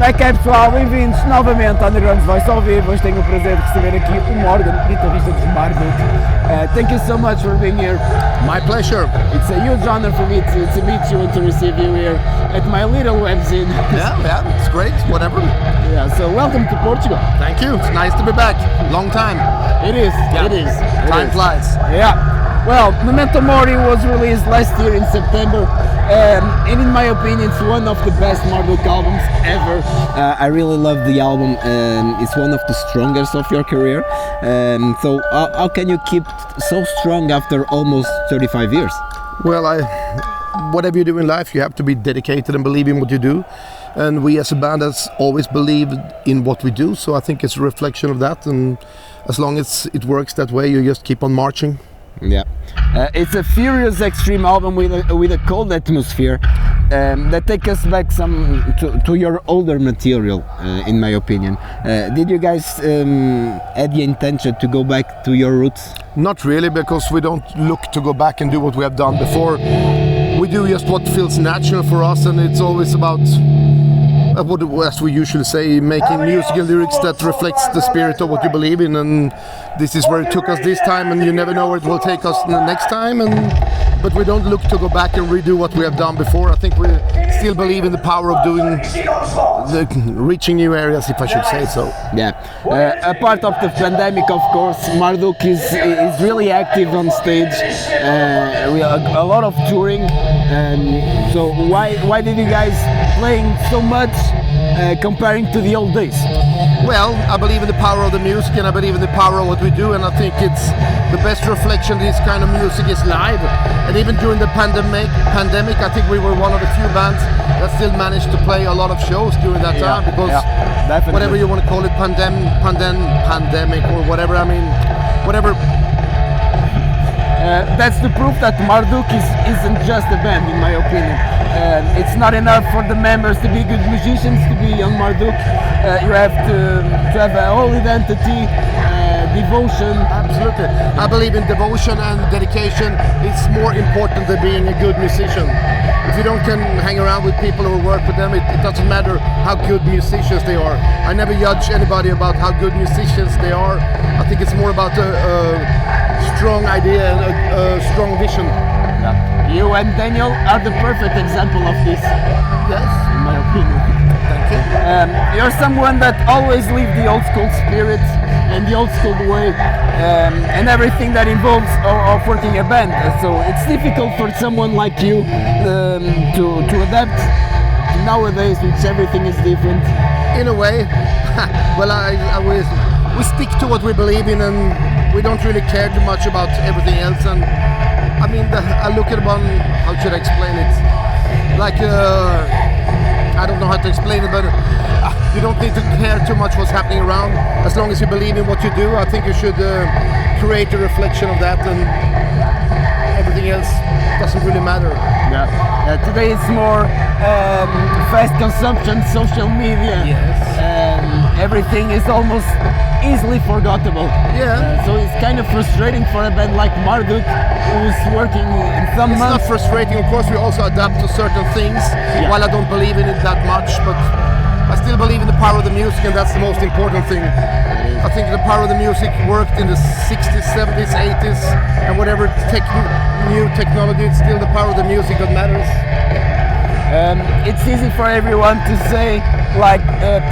Como é que é, pessoal? Bem-vindos novamente ao Undergrounds Voice ao vivo. Hoje tenho o prazer de receber aqui o Morgan, guitarrista dos Marduk. Thank you so much for being here. My pleasure. It's a huge honor for me to meet you and to receive you here at my little webzine. Yeah, it's great, whatever. Yeah, so welcome to Portugal. Thank you, it's nice to be back. Long time. It is, Yeah. it is. Time flies. Yeah. Well, Memento Mori was released last year in September, and in my opinion it's one of the best Marduk albums ever. I really love the album. It's one of the strongest of your career. So how can you keep so strong after almost 35 years? Well, whatever you do in life, you have to be dedicated and believe in what you do. And we as a band has always believed in what we do, so I think it's a reflection of that. And as long as it works that way, you just keep on marching. Yeah, it's a furious extreme album with a cold atmosphere that takes us back to your older material, in my opinion. Did you guys had the intention to go back to your roots? Not really, because we don't look to go back and do what we have done before. We do just what feels natural for us, and it's always about as we usually say, making music and lyrics that reflects the spirit of what you believe in, and this is where it took us this time, and you never know where it will take us the next time. But we don't look to go back and redo what we have done before. I think we still believe in the power of reaching new areas, if I should say so. Yeah, a part of the pandemic, of course, Marduk is really active on stage. We have a lot of touring. So why did you guys playing so much comparing to the old days? Well, I believe in the power of the music, and I believe in the power of what we do, and I think it's the best reflection of this kind of music is live. And even during the pandemic, I think we were one of the few bands that still managed to play a lot of shows during that time, because whatever you want to call it, pandemic or whatever, I mean, whatever. That's the proof that Marduk isn't just a band, in my opinion. It's not enough for the members to be good musicians to be on Marduk. You have to have a whole identity, devotion. Absolutely. I believe in devotion and dedication. It's more important than being a good musician. If you don't can hang around with people or work with them, it doesn't matter how good musicians they are. I never judge anybody about how good musicians they are. I think it's more about a strong idea and a strong vision. Yeah. You and Daniel are the perfect example of this. Yes, in my opinion. Thank you. You're someone that always lived the old school spirit and the old school way, and everything that involves of working a band. So it's difficult for someone like you to adapt nowadays, which everything is different. In a way, well, we stick to what we believe in, and we don't really care too much about everything else. And I mean, I look at one, how should I explain it? Like, I don't know how to explain it, but you don't need to care too much what's happening around. As long as you believe in what you do, I think you should create a reflection of that, and everything else doesn't really matter. Yeah. Today it's more fast consumption, social media. Yes. Everything is almost easily forgettable. Yeah. So it's kind of frustrating for a band like Marduk, who's working in some months. It's not frustrating. Of course, we also adapt to certain things. Yeah. While I don't believe in it that much, but I still believe in the power of the music, and that's the most important thing. I think the power of the music worked in the 60s, 70s, 80s, and whatever new technology, it's still the power of the music that matters. It's easy for everyone to say, like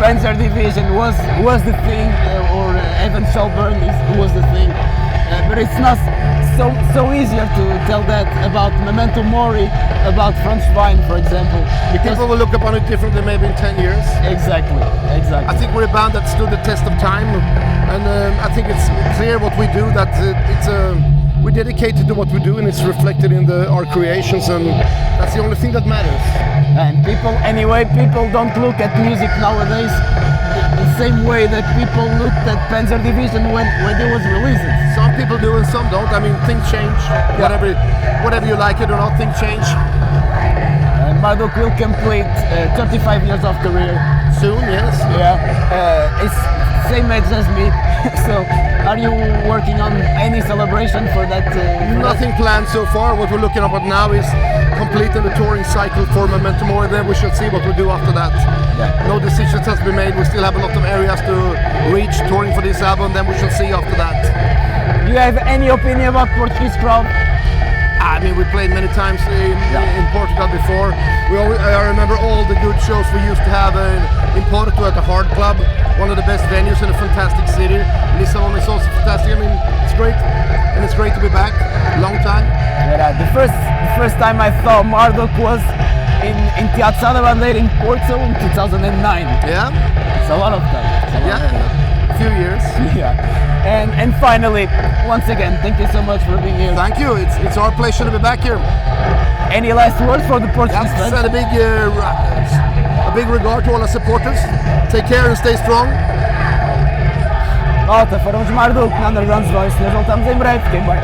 Panzer Division was the thing, or Evan Schalburn was the thing, but it's not so easier to tell that about Memento Mori, about Franz Wein, for example. Because people will look upon it differently maybe in 10 years. Exactly. I think we're a band that stood the test of time, and I think it's clear what we do, that we're dedicated to what we do, and it's reflected in our creations, and that's the only thing that matters. And people don't look at music nowadays the same way that people looked at Panzer Division when it was released. Some people do and some don't. I mean, things change. Yeah. Whatever you like it or not, things change. Marduk will complete 35 years of career. Soon, yes. Yeah, it's same age as me. So, are you working on any celebration for that? Nothing planned so far. What we're looking at now is completing the touring cycle for Memento Mori. Then we shall see what we do after that. Yeah. No decisions has been made. We still have a lot of areas to reach touring for this album. Then we shall see after that. Do you have any opinion about Portuguese crowd? I mean, we played many times in Portugal before. I remember all the good shows we used to have in Porto at the Hard Club, one of the best venues in a fantastic city. Lissabon is also fantastic. I mean, it's great, and it's great to be back. Long time. Yeah, the first time I saw Marduk was in Piazza da Bandeira in Porto in 2009. Yeah. It's a lot of time. A few years. Yeah. And finally, once again, thank you so much for being here. Thank you. It's our pleasure to be back here. Any last words for the Portuguese fans? Send a big regard to all our supporters. Take care and stay strong. Malta, foram os Marduk no Undergrounds Voice. Nós voltamos em breve. Fiquem bem.